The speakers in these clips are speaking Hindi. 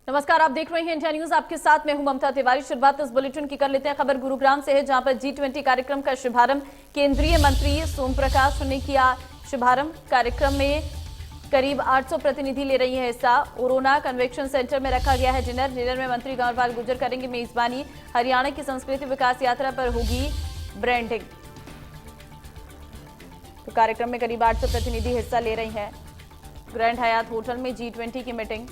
नमस्कार, आप देख रहे हैं इंडिया न्यूज। आपके साथ मैं हूं ममता तिवारी। शुरुआत इस बुलेटिन की कर लेते हैं। खबर गुरुग्राम से है, जहां पर G20 कार्यक्रम का शुभारंभ केंद्रीय मंत्री सोम प्रकाश ने किया। शुभारंभ कार्यक्रम में करीब 800 प्रतिनिधि ले रही है हिस्सा। ओरोना कन्वेंशन सेंटर में रखा गया है डिनर में मंत्री कंवरपाल गुर्जर करेंगे मेजबानी। हरियाणा की संस्कृति विकास यात्रा पर होगी ब्रांडिंग। तो कार्यक्रम में करीब 800 प्रतिनिधि हिस्सा ले रही हैं। ग्रैंड हयात होटल में G20 की मीटिंग।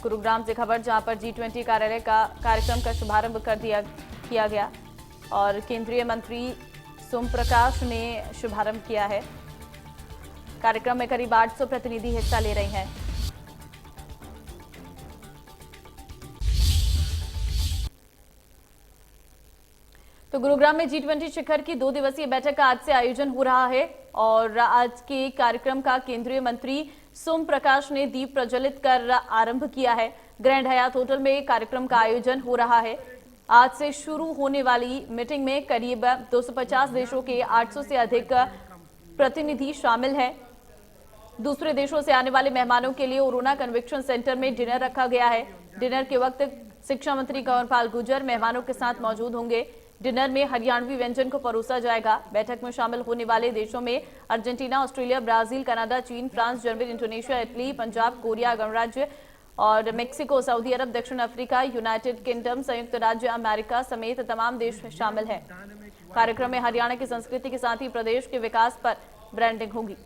गुरुग्राम से खबर, जहां पर G20 कार्यालय का कार्यक्रम का शुभारंभ किया गया और केंद्रीय मंत्री सोम प्रकाश ने शुभारंभ किया है। कार्यक्रम में करीब 800 प्रतिनिधि हिस्सा ले रहे हैं। तो गुरुग्राम में G20 शिखर की 2 दिवसीय बैठक का आज से आयोजन हो रहा है और आज के कार्यक्रम का केंद्रीय मंत्री सोम प्रकाश ने दीप प्रज्वलित कर आरंभ किया है। ग्रैंड हयात होटल में कार्यक्रम का आयोजन हो रहा है। आज से शुरू होने वाली मीटिंग में करीब 250 देशों के 800 से अधिक प्रतिनिधि शामिल हैं। दूसरे देशों से आने वाले मेहमानों के लिए ओरोना कन्वेंशन सेंटर में डिनर रखा गया है। डिनर के वक्त शिक्षा मंत्री कंवरपाल गुर्जर मेहमानों के साथ मौजूद होंगे। डिनर में हरियाणवी व्यंजन को परोसा जाएगा। बैठक में शामिल होने वाले देशों में अर्जेंटीना, ऑस्ट्रेलिया, ब्राजील, कनाडा, चीन, France, Germany, Indonesia, Italy, Punjab, Korea गणराज्य और मेक्सिको, सऊदी अरब, दक्षिण अफ्रीका, यूनाइटेड किंगडम, संयुक्त राज्य अमेरिका समेत तमाम देश शामिल हैं। कार्यक्रम में हरियाणा की संस्कृति के साथ ही प्रदेश के विकास पर ब्रांडिंग होगी।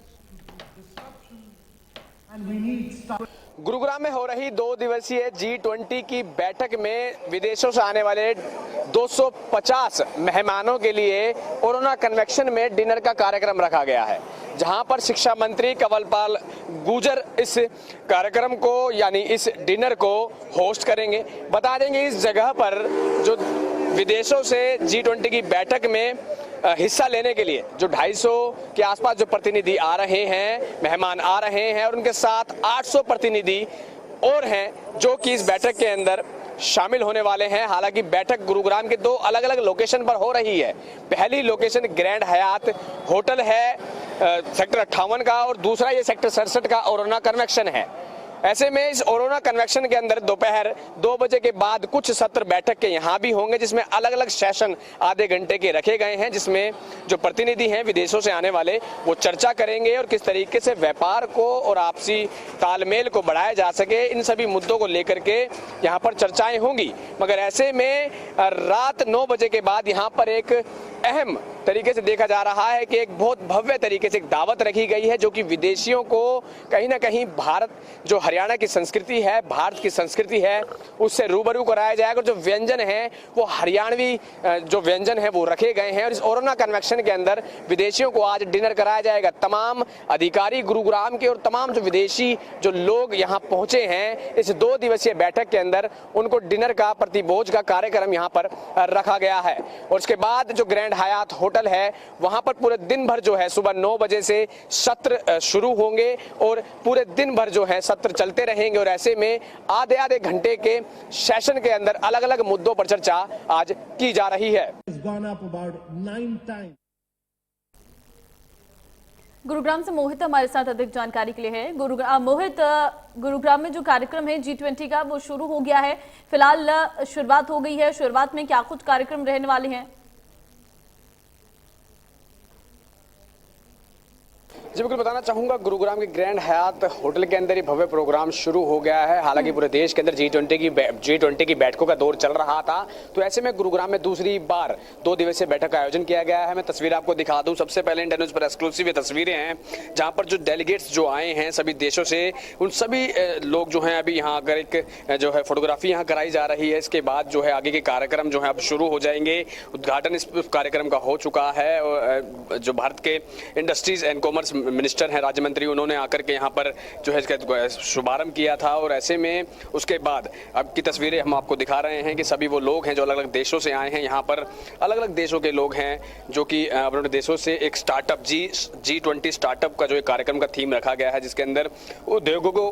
गुरुग्राम में हो रही 2 दिवसीय G20 की बैठक में विदेशों से आने वाले 250 मेहमानों के लिए ओरोना कन्वेंशन में डिनर का कार्यक्रम रखा गया है, जहां पर शिक्षा मंत्री कंवरपाल गुर्जर इस कार्यक्रम को यानी इस डिनर को होस्ट करेंगे। बता देंगे इस जगह पर जो विदेशों से G20 की बैठक में हिस्सा लेने के लिए जो 250 के आसपास जो प्रतिनिधि आ रहे हैं, मेहमान आ रहे हैं और उनके साथ 800 प्रतिनिधि और हैं जो कि इस बैठक के अंदर शामिल होने वाले हैं। हालांकि बैठक गुरुग्राम के 2 अलग अलग लोकेशन पर हो रही है। पहली लोकेशन ग्रैंड हयात होटल है सेक्टर 58 का और दूसरा ये सेक्टर 67 का ओरोना कन्वेंशन है। ऐसे में इस ओरोना कन्वेंशन के अंदर दोपहर 2 बजे के बाद कुछ सत्र बैठक के यहाँ भी होंगे, जिसमें अलग अलग सेशन आधे घंटे के रखे गए हैं, जिसमें जो प्रतिनिधि हैं विदेशों से आने वाले वो चर्चा करेंगे और किस तरीके से व्यापार को और आपसी तालमेल को बढ़ाया जा सके, इन सभी मुद्दों को लेकर के यहाँ पर चर्चाएं होंगी। मगर ऐसे में रात 9 बजे के बाद यहाँ पर एक अहम तरीके से देखा जा रहा है कि एक बहुत भव्य तरीके से एक दावत रखी गई है, जो कि विदेशियों को कहीं ना कहीं भारत जो हरियाणा की संस्कृति है, भारत की संस्कृति है, उससे रूबरू कराया जाएगा। और जो व्यंजन है वो हरियाणवी जो व्यंजन है वो रखे गए हैं और इस ओरोना कन्वेंशन के अंदर विदेशियों को आज डिनर कराया जाएगा। तमाम अधिकारी गुरुग्राम के और तमाम जो विदेशी जो लोग यहाँ पहुंचे हैं इस 2 दिवसीय बैठक के अंदर, उनको डिनर का प्रतिभोज का कार्यक्रम यहाँ पर रखा गया है। और उसके बाद जो ग्रैंड हयात होटल है वहां पर पूरे दिन भर जो है सुबह 9 बजे से सत्र शुरू होंगे और पूरे दिन भर जो है सत्र चलते रहेंगे। और ऐसे में आधे घंटे के सेशन के अंदर अलग अलग मुद्दों पर चर्चा आज की जा रही है। गुरुग्राम से मोहित हमारे साथ अधिक जानकारी के लिए है। मोहित, गुरुग्राम में जो कार्यक्रम है G20 का वो शुरू हो गया है, फिलहाल शुरुआत हो गई है। शुरुआत में क्या कुछ कार्यक्रम रहने वाले हैं? जी बिल्कुल बताना चाहूंगा, गुरुग्राम के ग्रैंड हयात होटल के अंदर ये भव्य प्रोग्राम शुरू हो गया है। हालांकि पूरे देश के अंदर G20 की बैठकों का दौर चल रहा था, तो ऐसे में गुरुग्राम में दूसरी बार 2 दिवसीय बैठक का आयोजन किया गया है। मैं तस्वीर आपको दिखा दूं। सबसे पहले इंडिया न्यूज पर एक्सक्लूसिव ये तस्वीरें हैं, जहां पर जो डेलीगेट्स जो आए हैं सभी देशों से, उन सभी लोग जो हैं अभी यहाँ आकर एक जो है फोटोग्राफी यहाँ कराई जा रही है। इसके बाद जो है आगे के कार्यक्रम जो है अब शुरू हो जाएंगे। उद्घाटन इस कार्यक्रम का हो चुका है और जो भारत के इंडस्ट्रीज एंड कॉमर्स मिनिस्टर हैं, राज्य मंत्री, उन्होंने आकर के यहाँ पर जो है इसका शुभारंभ किया था। और ऐसे में उसके बाद अब की तस्वीरें हम आपको दिखा रहे हैं कि सभी वो लोग हैं जो अलग अलग देशों से आए हैं। यहाँ पर अलग अलग देशों के लोग हैं जो कि अपने देशों से एक स्टार्टअप G20 स्टार्टअप का जो एक कार्यक्रम का थीम रखा गया है, जिसके अंदर उद्योगों को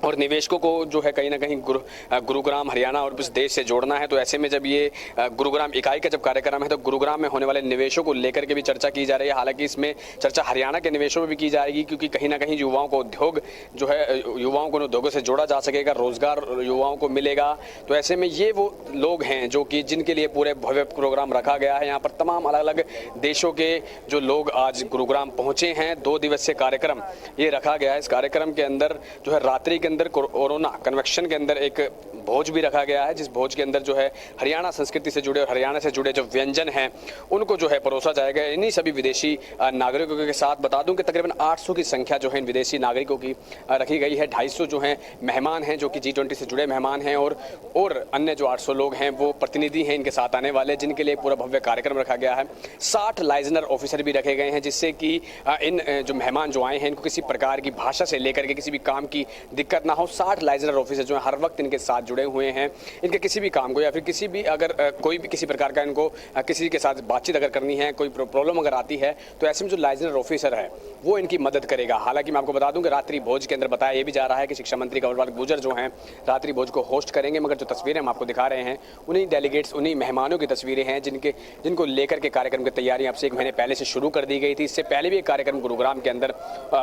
और निवेशकों को जो है कहीं ना कहीं गुरुग्राम हरियाणा और इस देश से जोड़ना है। तो ऐसे में जब ये गुरुग्राम इकाई का जब कार्यक्रम है तो गुरुग्राम में होने वाले निवेशों को लेकर के भी चर्चा की जा रही है। हालांकि इसमें चर्चा हरियाणा के निवेशों में भी की जाएगी, क्योंकि कहीं ना कहीं युवाओं को उद्योग जो है युवाओं को उद्योगों से जोड़ा जा सकेगा, रोजगार युवाओं को मिलेगा। तो ऐसे में ये वो लोग हैं जो कि जिनके लिए पूरे भव्य प्रोग्राम रखा गया है। यहाँ पर तमाम अलग अलग देशों के जो लोग आज गुरुग्राम पहुंचे हैं। 2 दिवसीय कार्यक्रम ये रखा गया है। इस कार्यक्रम के अंदर जो है रात्रि के अंदर कोरोना कन्वेक्शन के अंदर एक भोज भी रखा गया है, जिस भोज के अंदर जो है हरियाणा संस्कृति से जुड़े और हरियाणा से जुड़े जो व्यंजन हैं उनको जो है परोसा जाएगा इन्हीं सभी विदेशी नागरिकों के साथ। बता दूं कि तकरीबन 800 की संख्या जो है इन विदेशी नागरिकों की रखी गई है। 250 जो हैं मेहमान हैं जो कि G20 से जुड़े मेहमान हैं, और अन्य जो 800 लोग हैं वो प्रतिनिधि हैं इनके साथ आने वाले, जिनके लिए पूरा भव्य कार्यक्रम रखा गया है। 60 लाइजनर ऑफिसर भी रखे गए हैं, जिससे कि इन जो मेहमान जो आए हैं इनको किसी प्रकार की भाषा से लेकर के किसी भी काम की दिक्कत ना हो। 60 लाइजनर ऑफिसर जो है हर वक्त इनके साथ जुड़े हुए हैं। इनके किसी भी काम को या फिर किसी भी अगर कोई भी किसी प्रकार का इनको किसी के साथ बातचीत अगर करनी है, कोई प्रॉब्लम अगर आती है तो ऐसे में जो लाइजनर ऑफिसर है वो इनकी मदद करेगा। हालांकि मैं आपको बता दूं कि रात्रि भोज के अंदर बताया ये भी जा रहा है कि शिक्षा मंत्री कंवरपाल गुर्जर जो हैं रात्रि भोज को होस्ट करेंगे, मगर जो तस्वीरें हम आपको दिखा रहे हैं उन्हीं डेलीगेट्स उन्हीं मेहमानों की तस्वीरें हैं जिनको लेकर के कार्यक्रम की तैयारी अब से 1 महीने पहले से शुरू कर दी गई थी। इससे पहले भी एक कार्यक्रम गुरुग्राम के अंदर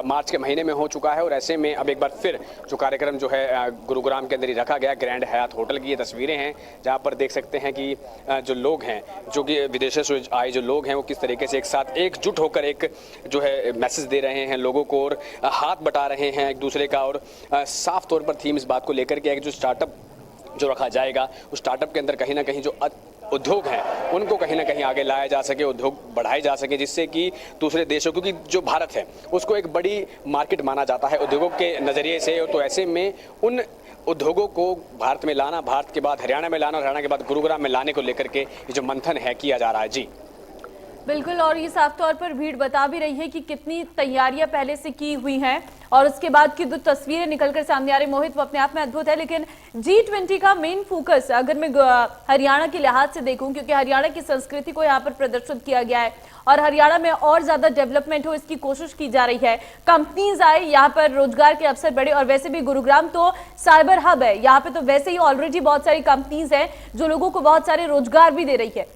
मार्च के महीने में हो चुका है, और ऐसे में अब एक बार फिर जो कार्यक्रम जो है गुरुग्राम के अंदर ही रखा गया। ग्रैंड हयात होटल की ये तस्वीरें हैं जहां पर देख सकते हैं कि जो लोग हैं जो कि विदेशों से आए जो लोग हैं वो किस तरीके से एक साथ एकजुट होकर एक जो है मैसेज दे रहे हैं लोगों को और हाथ बटा रहे हैं एक दूसरे का। और साफ तौर पर थीम इस बात को लेकर के एक जो स्टार्टअप जो रखा जाएगा उस स्टार्टअप के अंदर कहीं ना कहीं जो उद्योग हैं उनको कहीं ना कहीं आगे लाया जा सके, उद्योग बढ़ाए जा सके, जिससे कि दूसरे देशों, क्योंकि जो भारत है उसको एक बड़ी मार्केट माना जाता है उद्योगों के नज़रिए से। तो ऐसे में उन उद्योगों को भारत में लाना, भारत के बाद हरियाणा में लाना, हरियाणा के बाद गुरुग्राम में लाने को लेकर के ये जो मंथन है किया जा रहा है। जी बिल्कुल, और ये साफ तौर पर भीड़ बता भी रही है कि कितनी तैयारियां पहले से की हुई हैं, और उसके बाद की जो तस्वीरें निकलकर सामने आ रही मोहित वो अपने आप में अद्भुत है। लेकिन G20 का मेन फोकस अगर मैं हरियाणा के लिहाज से देखूं, क्योंकि हरियाणा की संस्कृति को यहाँ पर प्रदर्शित किया गया है और हरियाणा में और ज्यादा डेवलपमेंट हो इसकी कोशिश की जा रही है। कंपनीज आए यहाँ पर, रोजगार के अवसर बढ़े, और वैसे भी गुरुग्राम तो साइबर हब है, यहाँ पे तो वैसे ही ऑलरेडी बहुत सारी कंपनीज हैं जो लोगों को बहुत सारे रोजगार भी दे रही है।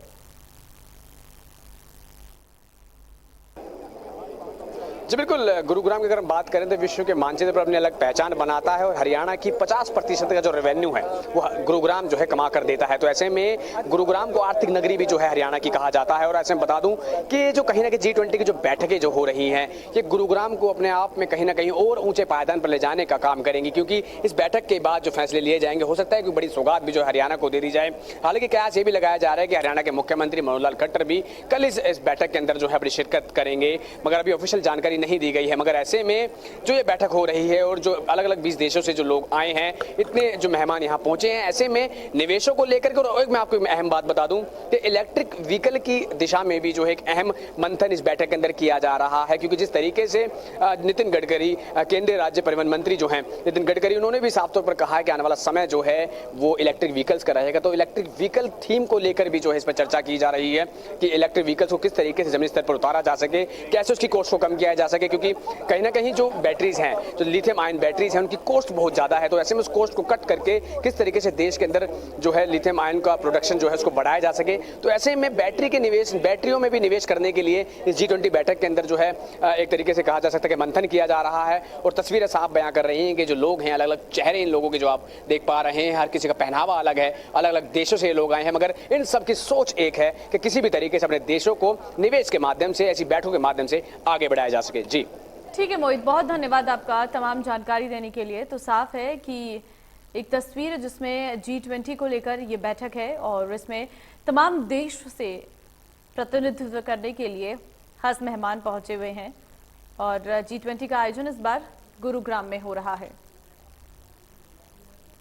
जी बिल्कुल, गुरुग्राम की अगर हम बात करें तो विश्व के मानचित्र पर अपनी अलग पहचान बनाता है, और हरियाणा की 50% का जो रेवेन्यू है वो गुरुग्राम जो है कमा कर देता है। तो ऐसे में गुरुग्राम को आर्थिक नगरी भी जो है हरियाणा की कहा जाता है। और ऐसे में बता दूं कि जो कहीं ना कहीं G20 की जो बैठकें जो हो रही हैं ये गुरुग्राम को अपने आप में कहीं ना कहीं और ऊंचे पायदान पर ले जाने का काम करेंगी, क्योंकि इस बैठक के बाद जो फैसले लिए जाएंगे हो सकता है कि बड़ी सौगात भी जो हरियाणा को दे दी जाए। हालांकि कयास ये भी लगाया जा रहा है कि हरियाणा के मुख्यमंत्री मनोहर लाल खट्टर भी कल इस बैठक के अंदर जो है अपनी शिरकत करेंगे, मगर अभी ऑफिशियल जानकारी नहीं दी गई है। मगर ऐसे में जो ये बैठक हो रही है और जो अलग अलग 20 देशों से जो लोग आए हैं, इतने जो मेहमान यहाँ पहुंचे हैं, ऐसे में निवेशों को लेकर के, और एक मैं आपको अहम बात बता दूं कि इलेक्ट्रिक व्हीकल की दिशा में भी जो है एक अहम मंथन इस बैठक के अंदर किया जा रहा है। क्योंकि जिस तरीके से नितिन गडकरी केंद्रीय राज्य परिवहन मंत्री जो हैं नितिन गडकरी, उन्होंने भी साफ तौर पर कहा है कि आने वाला समय जो है वो इलेक्ट्रिक व्हीकल्स का रहेगा। तो इलेक्ट्रिक व्हीकल थीम को लेकर भी जो है इस पर चर्चा की जा रही है कि इलेक्ट्रिक व्हीकल्स को किस तरीके से जमीनी स्तर पर उतारा जा सके, कैसे उसकी कॉस्ट को कम किया जा सके, क्योंकि कहीं ना कहीं जो बैटरीज हैं, जो लिथियम आयन बैटरीज हैं, उनकी कॉस्ट बहुत ज्यादा है। तो ऐसे में उस कॉस्ट को कट करके किस तरीके से देश के अंदर जो है लिथियम आयन का प्रोडक्शन जो है उसको बढ़ाया जा सके। तो ऐसे में बैटरी के निवेश, बैटरियों में भी निवेश करने के लिए इस G20 बैठक के अंदर जो है एक तरीके से कहा जा सकता है कि मंथन किया जा रहा है। और तस्वीरें साफ बयां कर रही हैं कि जो लोग हैं, अलग अलग चेहरे इन लोगों के जो आप देख पा रहे हैं, हर किसी का पहनावा अलग है, अलग अलग देशों से लोग आए हैं, मगर इन सबकी सोच एक है कि किसी भी तरीके से अपने देशों को निवेश के माध्यम से, ऐसी बैठकों के माध्यम से आगे बढ़ाया जा सके। जी ठीक है मोहित, बहुत धन्यवाद आपका तमाम जानकारी देने के लिए। तो साफ है कि एक तस्वीर है जिसमें G20 को लेकर ये बैठक है और इसमें तमाम देश से प्रतिनिधित्व करने के लिए खास मेहमान पहुंचे हुए हैं और G20 का आयोजन इस बार गुरुग्राम में हो रहा है।